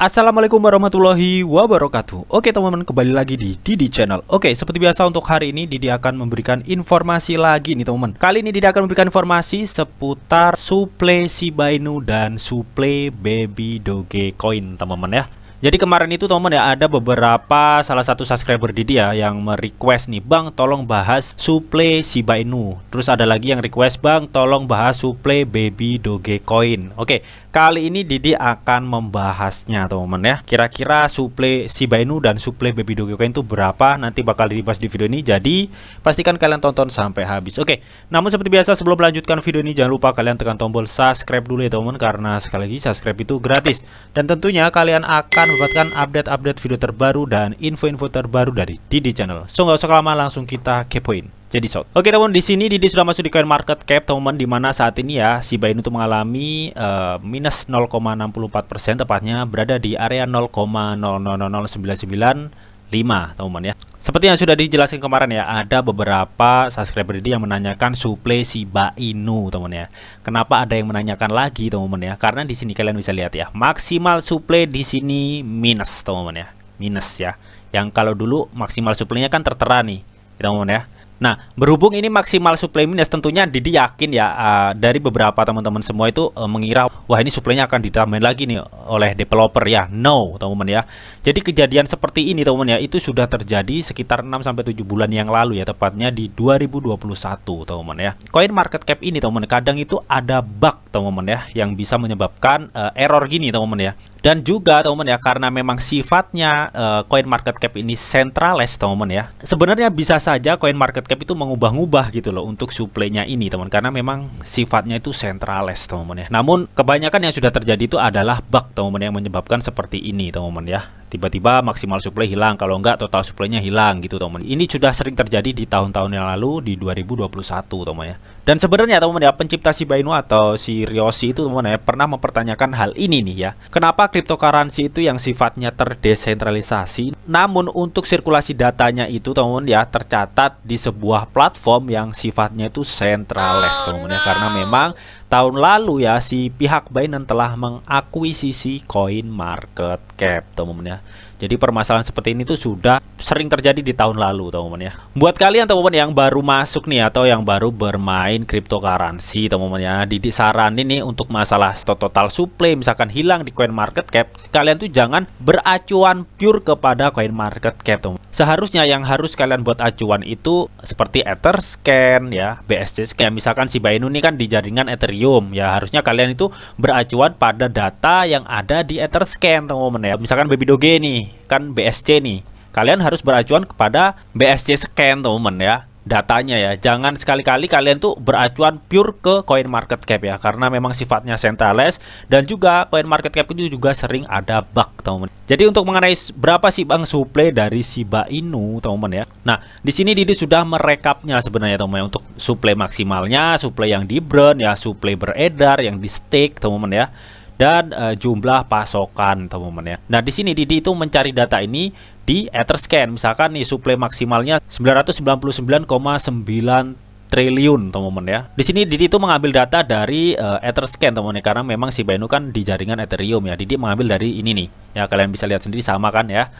Assalamualaikum warahmatullahi wabarakatuh. Oke teman-teman, kembali lagi di Didi Channel. Oke, seperti biasa untuk hari ini Didi akan memberikan informasi lagi nih teman-teman. Kali ini Didi akan memberikan informasi seputar suplai Shiba Inu dan suplai Baby Dogecoin teman-teman ya. Jadi kemarin itu teman-teman ya, ada beberapa salah satu subscriber Didi ya yang merequest nih, Bang tolong bahas suplai Shiba Inu. Terus ada lagi yang request, Bang tolong bahas suplai Baby Dogecoin. Oke, kali ini Didi akan membahasnya teman-teman ya. Kira-kira suplai Shiba Inu dan suplai Baby Dogecoin itu berapa? Nanti bakal dibahas di video ini. Jadi pastikan kalian tonton sampai habis. Oke, namun seperti biasa sebelum melanjutkan video ini jangan lupa kalian tekan tombol subscribe dulu ya teman-teman, karena sekali lagi subscribe itu gratis. Dan tentunya kalian akan mendapatkan update-update video terbaru dan info-info terbaru dari Didi Channel. So nggak usah lama, langsung kita kepoin. Jadi shot. Oke teman, di sini Didi sudah masuk di coin market cap teman-teman, di mana saat ini ya Shiba Inu itu mengalami minus 0,64%, tepatnya berada di area 0,000995 teman-teman ya. Seperti yang sudah dijelaskan kemarin ya, ada beberapa subscriber Didi yang menanyakan suplai Shiba Inu teman-teman ya. Kenapa ada yang menanyakan lagi teman-teman ya? Karena di sini kalian bisa lihat ya, maksimal suplai di sini minus teman-teman ya. Minus ya. Yang kalau dulu maksimal suplainya kan tertera nih, teman-teman ya. Nah, berhubung ini maksimal suplai minus, tentunya Didi yakin ya dari beberapa teman-teman semua itu mengira wah ini suplainya akan ditambahin lagi nih oleh developer ya. No, teman-teman ya. Jadi kejadian seperti ini teman-teman ya, itu sudah terjadi sekitar 6-7 bulan yang lalu ya, tepatnya di 2021 teman-teman ya. Coin market cap ini teman-teman, kadang itu ada bug teman-teman ya yang bisa menyebabkan error gini teman-teman ya. Dan juga teman-teman ya, karena memang sifatnya coin market cap ini centralized teman-teman ya. Sebenarnya bisa saja coin market cap itu mengubah-ubah gitu loh untuk suplainya ini teman, karena memang sifatnya itu centralized teman-teman ya. Namun kebanyakan yang sudah terjadi itu adalah bug teman-teman yang menyebabkan seperti ini teman-teman ya. Tiba-tiba maksimal suplai hilang, kalau enggak total suplainya hilang gitu teman-teman. Ini sudah sering terjadi di tahun-tahun yang lalu, di 2021 teman-teman ya. Dan sebenarnya teman-teman ya, pencipta Shiba Inu atau si Ryoshi itu teman-teman ya pernah mempertanyakan hal ini nih ya. Kenapa cryptocurrency itu yang sifatnya terdesentralisasi, namun untuk sirkulasi datanya itu teman-teman ya tercatat di sebuah platform yang sifatnya itu centralized teman-teman ya. Karena memang tahun lalu ya si pihak Binance telah mengakuisisi coin market cap teman-teman ya. Jadi permasalahan seperti ini tuh sudah sering terjadi di tahun lalu teman-teman ya. Buat kalian teman-teman yang baru masuk nih atau yang baru bermain cryptocurrency teman-teman ya, Didi saranin nih untuk masalah total supply misalkan hilang di coin market cap, kalian tuh jangan beracuan pure kepada coin market cap teman. Seharusnya yang harus kalian buat acuan itu seperti Etherscan ya, BSC scan. Misalkan Shiba Inu ini kan di jaringan Ethereum ya, harusnya kalian itu beracuan pada data yang ada di Etherscan teman-teman ya. Misalkan Baby Doge nih kan BSC nih, kalian harus beracuan kepada BSC scan teman-teman ya, datanya ya. Jangan sekali-kali kalian tuh beracuan pure ke coin market cap ya, karena memang sifatnya centralized dan juga coin market cap itu juga sering ada bug teman-teman. Jadi untuk mengenai berapa sih Bang suplai dari Shiba Inu teman-teman ya. Nah, di sini Didi sudah merekapnya sebenarnya teman-teman untuk suplai maksimalnya, suplai yang di burn ya, suplai beredar, yang di stake teman-teman ya, dan jumlah pasokan teman-teman ya. Nah, di sini Didi itu mencari data ini di Etherscan. Misalkan nih suplai maksimalnya 999,9 triliun teman-teman ya. Di sini Didi itu mengambil data dari Etherscan teman-teman ya, karena memang Shiba Inu kan di jaringan Ethereum ya. Didi mengambil dari ini nih. Ya, kalian bisa lihat sendiri sama kan ya.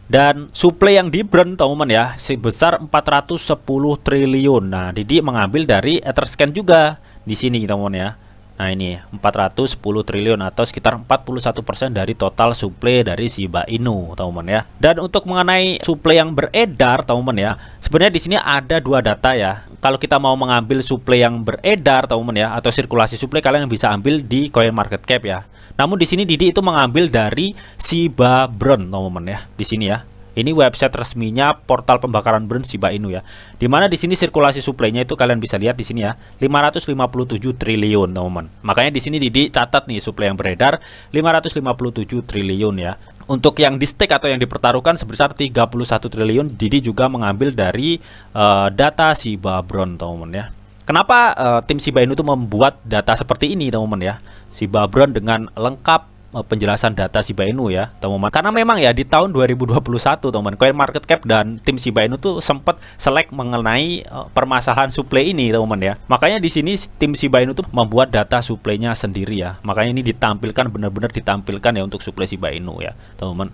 Dan suplai yang di burn teman-teman ya sebesar 410 triliun. Nah, Didi mengambil dari Etherscan juga di sini teman-teman ya. Nah, ini 410 triliun atau sekitar 41% dari total suplai dari Shiba Inu teman-teman ya. Dan untuk mengenai suplai yang beredar teman-teman ya, sebenarnya di sini ada dua data ya. Kalau kita mau mengambil suplai yang beredar teman-teman ya, atau sirkulasi suplai, kalian bisa ambil di coin market cap ya. Namun di sini Didi itu mengambil dari Shiba Burn teman-teman ya. Di sini ya. Ini website resminya portal pembakaran burn Shiba Inu ya. Dimana di sini sirkulasi suplainya itu kalian bisa lihat di sini ya, 557 triliun teman-teman. Makanya di sini Didi catat nih suplai yang beredar 557 triliun ya. Untuk yang di stake atau yang dipertaruhkan sebesar 31 triliun, Didi juga mengambil dari data Shiba Burn teman-teman ya. Kenapa tim Shiba Inu itu membuat data seperti ini teman-teman ya? Shiba Burn dengan lengkap penjelasan data Shiba Inu ya, teman-teman. Karena memang ya di tahun 2021, teman-teman, CoinMarketCap dan tim Shiba Inu tuh sempat selek mengenai permasalahan supply ini, teman-teman ya. Makanya di sini tim Shiba Inu tuh membuat data supply-nya sendiri ya. Makanya ini ditampilkan, benar-benar ditampilkan ya untuk supply Shiba Inu ya, teman-teman.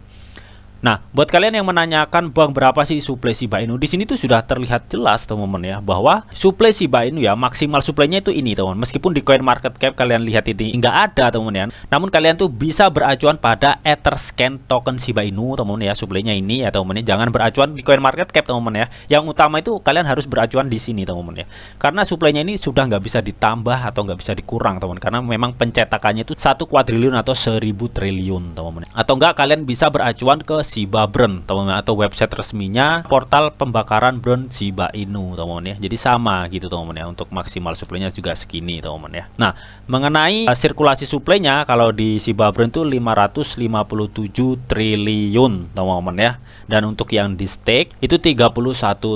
Nah, buat kalian yang menanyakan bang berapa sih suplai Shiba Inu, di sini tuh sudah terlihat jelas teman-teman ya, bahwa suplai Shiba Inu ya maksimal suplainya itu ini teman. Meskipun di CoinMarketCap kalian lihat ini nggak ada teman-teman ya, namun kalian tuh bisa beracuan pada Etherscan token Shiba Inu teman-teman ya, suplainya ini ya teman-teman ya. Jangan beracuan di CoinMarketCap teman-teman ya. Yang utama itu kalian harus beracuan di sini teman-teman ya, karena suplainya ini sudah nggak bisa ditambah atau nggak bisa dikurang teman, karena memang pencetakannya itu 1 kuadriliun atau 1000 triliun teman-teman. Atau enggak kalian bisa beracuan ke Shiba Burn teman-teman, atau website resminya portal pembakaran burn Shiba Inu teman-teman ya. Jadi sama gitu teman-teman ya, untuk maksimal suplainya juga segini teman-teman ya. Nah, mengenai sirkulasi suplainya, kalau di Shiba Burn itu 557 triliun teman-teman ya. Dan untuk yang di stake itu 31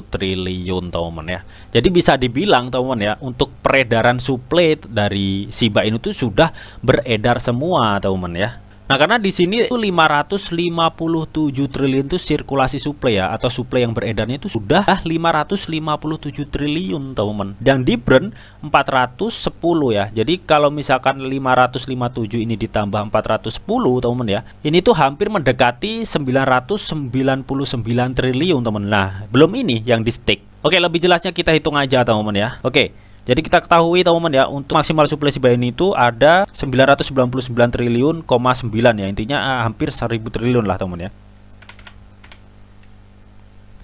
triliun teman-teman ya. Jadi bisa dibilang teman-teman ya, untuk peredaran suplai dari Shiba Inu itu sudah beredar semua teman-teman ya. Nah, karena di sini itu 557 triliun itu sirkulasi suplai ya, atau suplai yang beredarnya itu sudah 557 triliun teman-teman. Dan di burn 410 ya. Jadi kalau misalkan 557 ini ditambah 410 teman-teman ya, ini tuh hampir mendekati 999 triliun teman-teman. Nah, belum ini yang di stake. Oke, lebih jelasnya kita hitung aja teman-teman ya. Oke. Jadi kita ketahui teman-teman ya, untuk maksimal suplai Shiba Inu itu ada 999 triliun, 9 ya. Intinya hampir 1000 triliun lah teman-teman ya.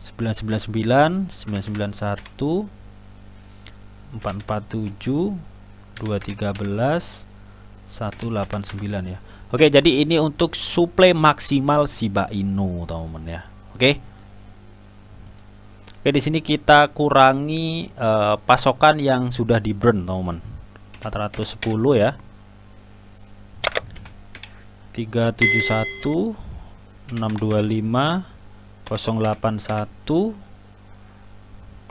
999, 991, 447, 213, 189 ya. Oke, jadi ini untuk suplai maksimal Shiba Inu teman-teman ya. Oke. Oke, di sini kita kurangi pasokan yang sudah di burn teman-teman. 410 ya. 371 625 081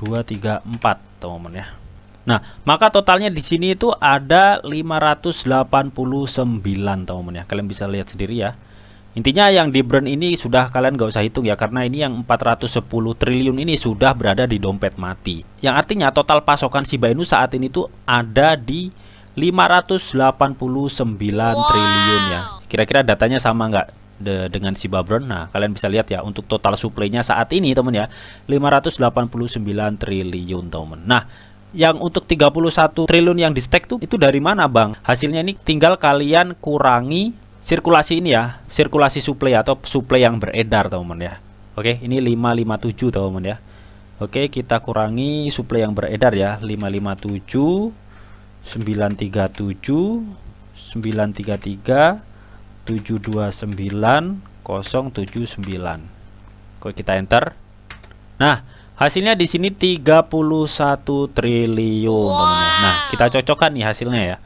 234 teman-teman ya. Nah, maka totalnya di sini itu ada 589 teman-teman ya. Kalian bisa lihat sendiri ya. Intinya yang di burn ini sudah kalian gak usah hitung ya, karena ini yang 410 triliun ini sudah berada di dompet mati. Yang artinya total pasokan Shiba Inu saat ini tuh ada di 589 triliun ya. Kira-kira datanya sama nggak dengan Shiba Burn? Nah, kalian bisa lihat ya, untuk total suplainya saat ini teman ya, 589 triliun teman. Nah, yang untuk 31 triliun yang di stake tuh itu dari mana bang? Hasilnya ini tinggal kalian kurangi sirkulasi ini ya, sirkulasi suplai atau suplai yang beredar teman-teman ya. Oke, ini 557 teman-teman ya. Oke, kita kurangi suplai yang beredar ya, 557, 937, 933, 729, 079. Oke, kita enter. Nah, hasilnya di sini 31 triliun teman-teman. Nah, kita cocokkan nih hasilnya ya.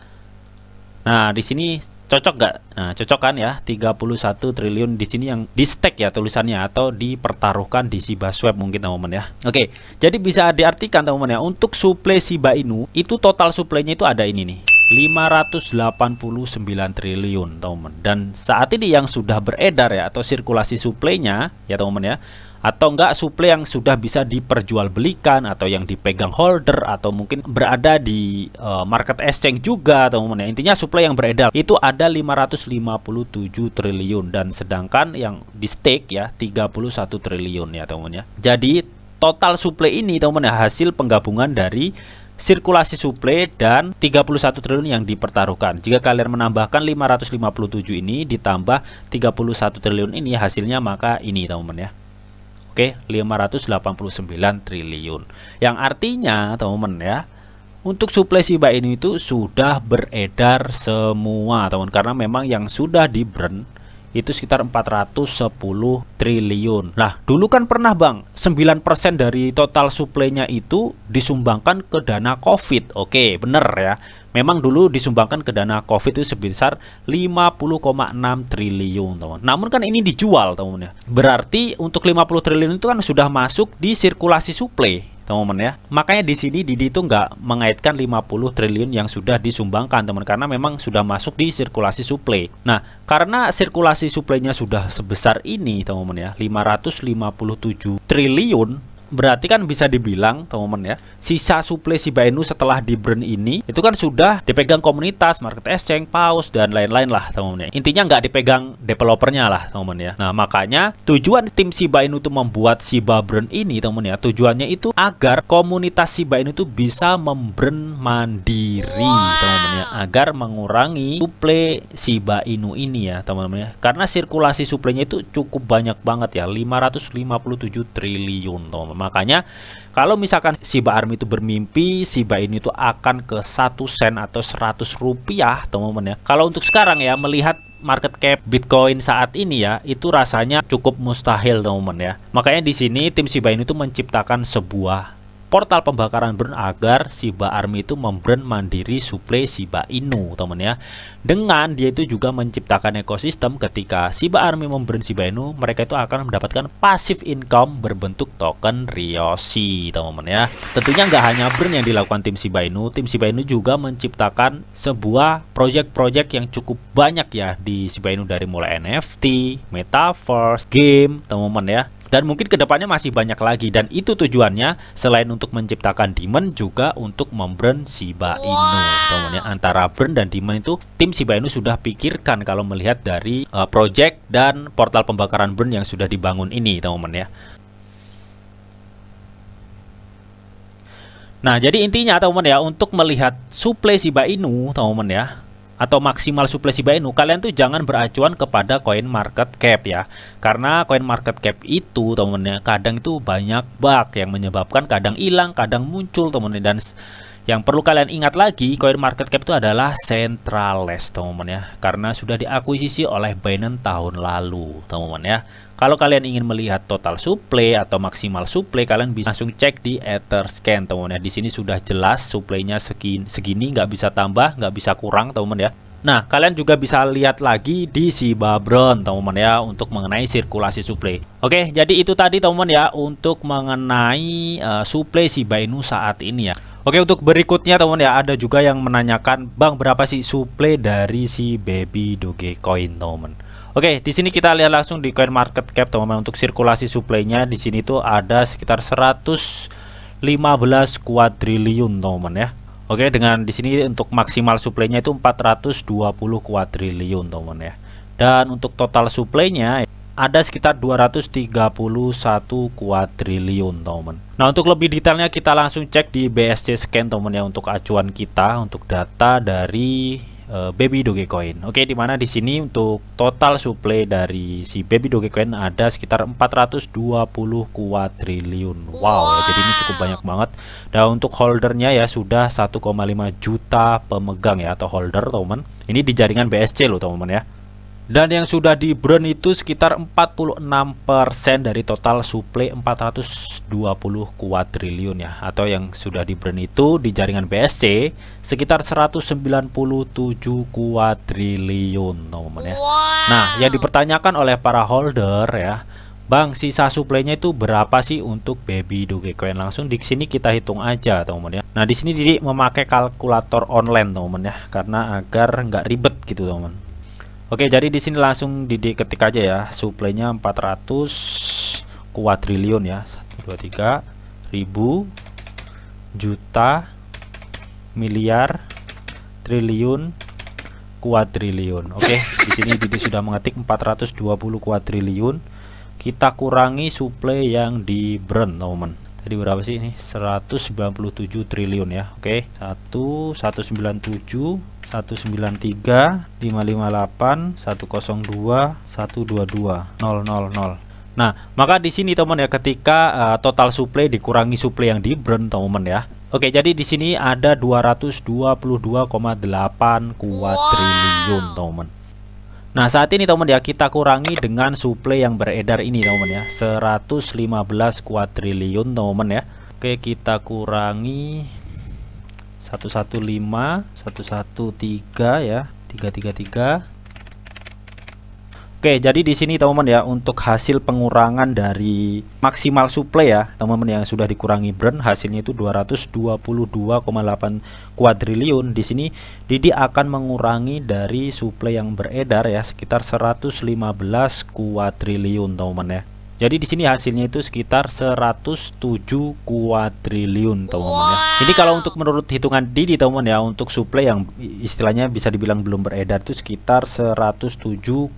Nah, di sini cocok gak? Nah, cocok kan ya, 31 triliun di sini yang di stake ya tulisannya, atau dipertaruhkan di Shiba Swap mungkin teman-teman ya. Oke, jadi bisa diartikan teman-teman ya, untuk suplai Shiba Inu itu total suplainya itu ada ini nih, 589 triliun teman-teman. Dan saat ini yang sudah beredar ya, atau sirkulasi suplainya ya teman-teman ya, atau enggak suplai yang sudah bisa diperjualbelikan atau yang dipegang holder atau mungkin berada di market exchange juga teman-teman ya. Intinya suplai yang beredar itu ada 557 triliun, dan sedangkan yang di stake ya 31 triliun ya teman-teman ya. Jadi total suplai ini teman-teman ya, hasil penggabungan dari sirkulasi suplai dan 31 triliun yang dipertaruhkan. Jika kalian menambahkan 557 ini ditambah 31 triliun ini, hasilnya maka ini teman-teman ya. Oke, 589 triliun. Yang artinya teman-teman ya, untuk suplai Shiba Inu itu sudah beredar semua teman, karena memang yang sudah di burn itu sekitar 410 triliun. Nah, dulu kan pernah bang, 9% dari total suplainya itu disumbangkan ke dana COVID. Oke, bener ya. Memang dulu disumbangkan ke dana COVID itu sebesar 50,6 triliun teman. Namun kan ini dijual teman ya. Berarti untuk 50 triliun itu kan sudah masuk di sirkulasi suplai teman-teman ya. Makanya di sini Didi itu nggak mengaitkan 50 triliun yang sudah disumbangkan, teman, karena memang sudah masuk di sirkulasi suplai. Nah, karena sirkulasi suplainya sudah sebesar ini, teman-teman ya, 557 triliun, berarti kan bisa dibilang, teman-teman ya, sisa suplai Shiba Inu setelah di burn ini itu kan sudah dipegang komunitas, market exchange, paus, dan lain-lain lah, teman-teman ya. Intinya nggak dipegang developernya lah, teman-teman ya. Nah, makanya tujuan tim Shiba Inu itu membuat Shiba Burn ini, teman-teman ya, tujuannya itu agar komunitas Shiba Inu itu bisa memburn mandiri, teman-teman ya, agar mengurangi suplai Shiba Inu ini ya, teman-teman ya. Karena sirkulasi suplainya itu cukup banyak banget ya, 557 triliun, teman-teman. Makanya kalau misalkan Shiba Army itu bermimpi Shiba Inu itu akan ke 1 sen atau 100 rupiah, teman-teman ya. Kalau untuk sekarang ya, melihat market cap Bitcoin saat ini ya, itu rasanya cukup mustahil, teman-teman ya. Makanya di sini tim Shiba Inu itu menciptakan sebuah portal pembakaran burn agar Shiba Army itu memburn mandiri suplai Shiba Inu, teman ya. Dengan dia itu juga menciptakan ekosistem, ketika Shiba Army memburn Shiba Inu, mereka itu akan mendapatkan passive income berbentuk token Ryoshi, teman-teman ya. Tentunya nggak hanya burn yang dilakukan tim Shiba Inu juga menciptakan sebuah project-project yang cukup banyak ya di Shiba Inu, dari mulai NFT, metaverse, game, teman-teman ya. Dan mungkin kedepannya masih banyak lagi, dan itu tujuannya selain untuk menciptakan demand juga untuk memburn Shiba Inu, teman-teman ya. Antara burn dan demand itu tim Shiba Inu sudah pikirkan kalau melihat dari project dan portal pembakaran burn yang sudah dibangun ini, teman-teman ya. Nah, jadi intinya, teman-teman ya, untuk melihat suplai Shiba Inu, teman-teman ya, atau maksimal suplai Shiba Inu, kalian tuh jangan beracuan kepada coin market cap ya. Karena coin market cap itu, teman-teman ya, kadang itu banyak bug yang menyebabkan kadang hilang, kadang muncul, teman-teman. Dan yang perlu kalian ingat lagi, coin market cap itu adalah centralized, teman-teman ya, karena sudah diakuisisi oleh Binance tahun lalu, teman-teman ya. Kalau kalian ingin melihat total supply atau maksimal supply, kalian bisa langsung cek di Etherscan, teman-teman ya. Di sini sudah jelas supply-nya segini, nggak bisa tambah, nggak bisa kurang, teman-teman ya. Nah, kalian juga bisa lihat lagi di Shiba Burn, teman-teman ya, untuk mengenai sirkulasi supply. Oke, jadi itu tadi, teman-teman ya, untuk mengenai supply Shiba Inu saat ini ya. Oke, untuk berikutnya, teman-teman ya, ada juga yang menanyakan, Bang, berapa sih supply dari si Baby Dogecoin, teman-teman? Oke, di sini kita lihat langsung di coin market cap, teman-teman. Untuk sirkulasi supply-nya di sini tuh ada sekitar 115 kuadriliun, teman-teman ya. Oke, dengan di sini untuk maksimal supply-nya itu 420 kuadriliun, teman-teman ya. Dan untuk total supply-nya ada sekitar 231 kuadriliun, teman-teman. Nah, untuk lebih detailnya kita langsung cek di BSC Scan, teman-teman ya, untuk acuan kita untuk data dari Baby Dogecoin. Oke, dimana di sini untuk total supply dari si Baby Dogecoin ada sekitar 420 kuadriliun. Wow, jadi ini cukup banyak banget. Dan untuk holdernya ya sudah 1,5 juta pemegang ya, atau holder, teman-teman. Ini di jaringan BSC loh, teman-teman ya. Dan yang sudah di burn itu sekitar 46% dari total supply 420 kuadriliun ya, atau yang sudah di burn itu di jaringan BSC sekitar 197 kuadriliun, teman-teman ya. Nah, yang dipertanyakan oleh para holder ya, Bang, sisa supply-nya itu berapa sih untuk Baby Dogecoin? Langsung di sini kita hitung aja, teman-teman ya. Nah, di sini Didi memakai kalkulator online, teman-teman ya, karena agar nggak ribet gitu, teman-teman. Oke, jadi di sini langsung diketik aja ya, supply-nya 400 kuadriliun ya. 1 2 3 ribu, juta, miliar, triliun, kuadriliun. Oke, di sini Didi sudah mengetik 420 kuadriliun. Kita kurangi supply yang di burn, teman-teman. Tadi berapa sih ini? 197 triliun ya. Oke, 197, 193, 558, 102, 122, 000. Nah, maka di sini, teman ya, ketika total supply dikurangi supply yang di burn, teman ya. Oke, jadi di sini ada 222,8 kuadriliun, teman. Nah, saat ini, teman ya, kita kurangi dengan supply yang beredar ini, teman ya, 115 kuadriliun, teman ya. Oke, kita kurangi 115, 113 ya, 333. Oke, jadi di sini teman-teman ya, untuk hasil pengurangan dari maksimal supply ya, teman-teman yang sudah dikurangi burn, hasilnya itu 222,8 kuadriliun. Di sini Didi akan mengurangi dari supply yang beredar ya, sekitar 115 kuadriliun, teman-teman ya. Jadi di sini hasilnya itu sekitar 107 kuadriliun, teman-teman ya. Ini kalau untuk menurut hitungan Didi, teman-teman ya, untuk supply yang istilahnya bisa dibilang belum beredar itu sekitar 107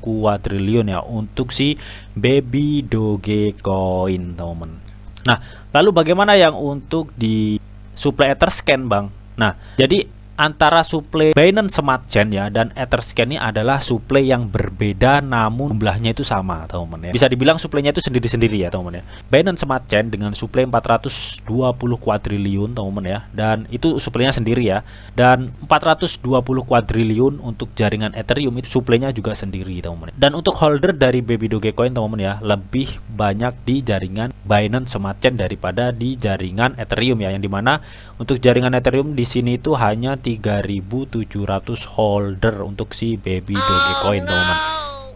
kuadriliun ya untuk si Baby Dogecoin, teman-teman. Nah, lalu bagaimana yang untuk di supply Etherscan, Bang? Nah, jadi antara supply Binance Smart Chain ya dan Etherscan ini adalah supply yang berbeda namun jumlahnya itu sama, teman-teman ya. Bisa dibilang supply-nya itu sendiri-sendiri ya, teman-teman ya. Binance Smart Chain dengan supply 420 kuadriliun, teman-teman ya. Dan itu supply-nya sendiri ya. Dan 420 kuadriliun untuk jaringan Ethereum itu supply-nya juga sendiri, teman-teman. Dan untuk holder dari Baby Dogecoin, teman-teman ya, lebih banyak di jaringan Binance Smart Chain daripada di jaringan Ethereum ya, yang dimana untuk jaringan Ethereum di sini itu hanya 3.700 holder untuk si Baby Dogecoin, teman-teman.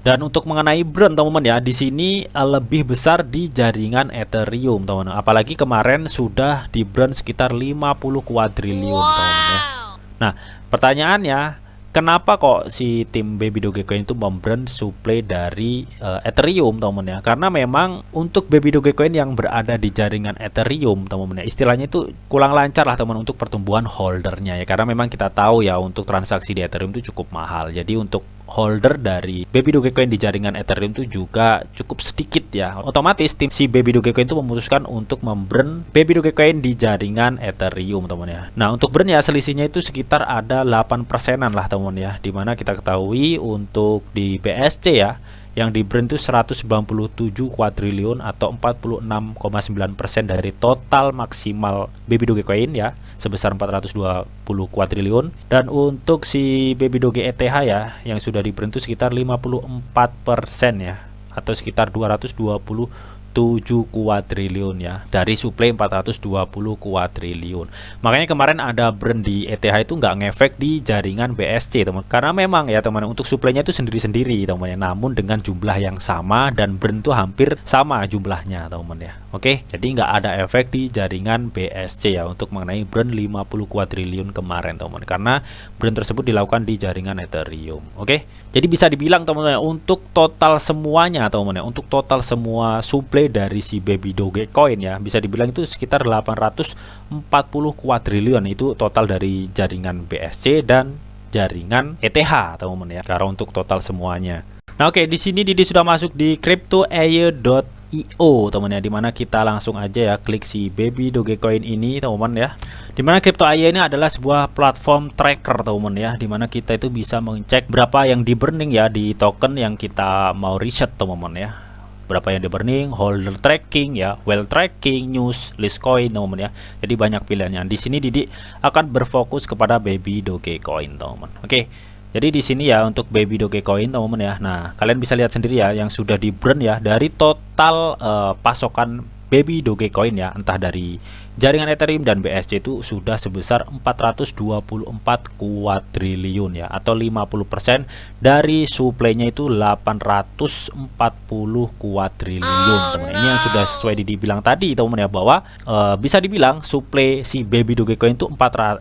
Dan untuk mengenai burn, teman-teman ya, di sini lebih besar di jaringan Ethereum, teman-teman. Apalagi kemarin sudah di burn sekitar 50 kuadriliun, teman-teman ya. Nah, pertanyaannya, kenapa kok si tim Baby Dogecoin itu memburn supply dari Ethereum, teman-teman ya? Karena memang untuk Baby Dogecoin yang berada di jaringan Ethereum, teman-teman ya, istilahnya itu kurang lancar lah, teman, untuk pertumbuhan holdernya ya. Karena memang kita tahu ya, untuk transaksi di Ethereum itu cukup mahal. Jadi untuk holder dari Baby Dogecoin di jaringan Ethereum itu juga cukup sedikit ya. Otomatis tim si Baby Dogecoin itu memutuskan untuk memburn Baby Dogecoin di jaringan Ethereum, teman ya. Nah, untuk burn ya selisihnya itu sekitar ada 8%-an lah, teman ya. Dimana kita ketahui untuk di BSC ya, yang di burn itu 197 kuadriliun atau 46,9% dari total maksimal Baby Dogecoin ya, sebesar 420 kuadriliun. Dan untuk si Baby Doge ETH ya, yang sudah di burn itu sekitar 54% ya, atau sekitar 227 kuadriliun ya, dari supply 420 kuadriliun. Makanya kemarin ada burn di ETH itu nggak ngefek di jaringan BSC, teman, karena memang ya, teman, untuk supply-nya itu sendiri-sendiri, teman ya, namun dengan jumlah yang sama dan burn itu hampir sama jumlahnya, teman ya. Oke, jadi nggak ada efek di jaringan BSC ya untuk mengenai burn 50 kuadriliun kemarin, teman, karena burn tersebut dilakukan di jaringan Ethereum. Oke, jadi bisa dibilang, teman, untuk total semuanya, teman ya, untuk total semua supply dari si Baby Dogecoin ya, bisa dibilang itu sekitar 840 kuadriliun itu total dari jaringan BSC dan jaringan ETH, teman-teman ya. Karena untuk total semuanya. Nah, oke, di sini Didi sudah masuk di cryptoair.io, teman ya, dimana kita langsung aja ya klik si Baby Dogecoin ini, teman ya. Dimana cryptoair ini adalah sebuah platform tracker, teman ya, dimana kita itu bisa mengecek berapa yang di burning ya di token yang kita mau riset, teman ya. Berapa yang di burning, holder tracking ya, well tracking, news, list coin, teman-teman ya. Jadi banyak pilihannya. Di sini Didi akan berfokus kepada Baby Dogecoin, teman-teman. Oke. Jadi di sini ya untuk Baby Dogecoin, teman-teman ya. Nah, kalian bisa lihat sendiri ya yang sudah di burn ya dari total pasokan Baby Dogecoin ya, entah dari jaringan Ethereum dan BSC itu sudah sebesar 424 kuadriliun ya, atau 50% dari supply-nya itu 840 kuadriliun, teman. Ini yang sudah sesuai dibilang tadi, teman ya, bahwa bisa dibilang supply si Baby Dogecoin itu 840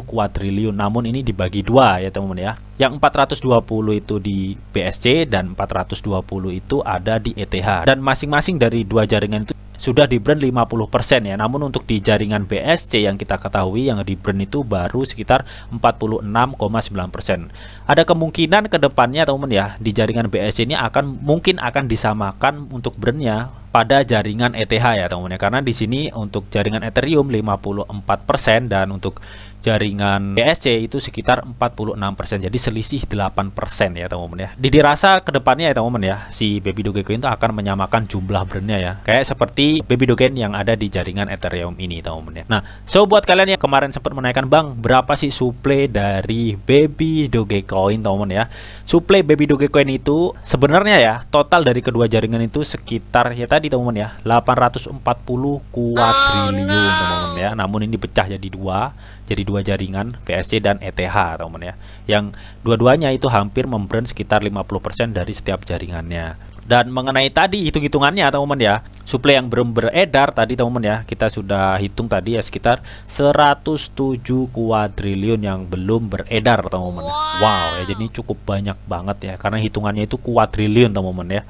kuadriliun, namun ini dibagi dua ya, teman ya. Yang 420 itu di BSC dan 420 itu ada di ETH, dan masing-masing dari dua jaringan itu sudah di burn 50% ya. Namun untuk di jaringan BSC yang kita ketahui yang di burn itu baru sekitar 46,9%. Ada kemungkinan ke depannya, teman ya, di jaringan BSC ini mungkin akan disamakan untuk burnnya pada jaringan ETH ya, teman ya. Karena di sini untuk jaringan Ethereum 54% dan untuk jaringan BSC itu sekitar 46%. Jadi selisih 8% ya, teman-teman ya. Dirasa kedepannya ya, teman-teman ya, si Baby Dogecoin itu akan menyamakan jumlah brandnya ya. Kayak seperti Baby Dogecoin yang ada di jaringan Ethereum ini, teman-teman ya. Nah, so buat kalian yang kemarin sempat menanyakan, Bang, berapa sih supply dari Baby Dogecoin, teman-teman ya? Supply Baby Dogecoin itu sebenarnya ya, total dari kedua jaringan itu sekitar ya tadi, teman-teman ya, 840 kuadriliun, teman-teman ya. Namun ini dipecah jadi dua dua jaringan BSC dan ETH teman-teman ya, yang dua-duanya itu hampir memburn sekitar 50% dari setiap jaringannya. Dan mengenai tadi hitung-hitungannya teman-teman ya, suplai yang belum beredar tadi teman-teman ya, kita sudah hitung tadi ya sekitar 107 kuadriliun yang belum beredar teman-teman. Wow ya, jadi cukup banyak banget ya, karena hitungannya itu kuadriliun teman-teman ya.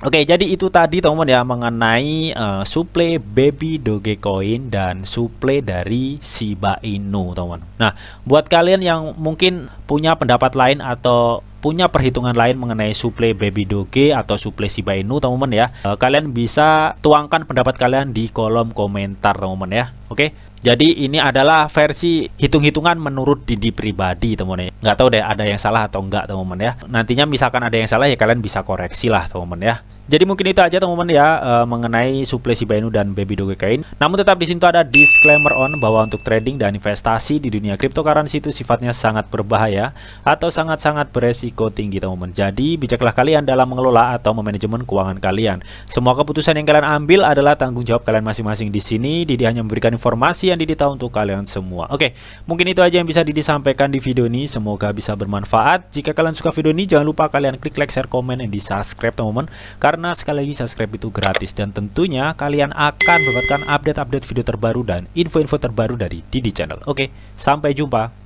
Oke, jadi itu tadi teman-teman ya mengenai suplai Baby Dogecoin dan suplai dari Shiba Inu teman-teman. Nah, buat kalian yang mungkin punya pendapat lain atau punya perhitungan lain mengenai suplai Baby Doge atau suplai Shiba Inu teman-teman ya, kalian bisa tuangkan pendapat kalian di kolom komentar teman-teman ya. Oke, jadi ini adalah versi hitung-hitungan menurut Didi pribadi teman-teman ya. Nggak tahu deh ada yang salah atau enggak teman-teman ya. Nantinya misalkan ada yang salah ya kalian bisa koreksi lah teman-teman ya. Jadi mungkin itu aja teman-teman ya mengenai suplai Shiba Inu dan Baby Dogecoin. Namun tetap di sini tuh ada disclaimer on bahwa untuk trading dan investasi di dunia cryptocurrency itu sifatnya sangat berbahaya atau sangat-sangat beresiko tinggi teman-teman. Jadi bijaklah kalian dalam mengelola atau memanajemen keuangan kalian. Semua keputusan yang kalian ambil adalah tanggung jawab kalian masing-masing di sini. Didi hanya memberikan informasi yang Didi tahu untuk kalian semua. Oke, mungkin itu aja yang bisa Didi sampaikan di video ini. Semoga bisa bermanfaat. Jika kalian suka video ini, jangan lupa kalian klik like, share, komen, dan di subscribe teman-teman. Karena sekali lagi subscribe itu gratis dan tentunya kalian akan mendapatkan update-update video terbaru dan info-info terbaru dari Didi Channel. Oke, sampai jumpa.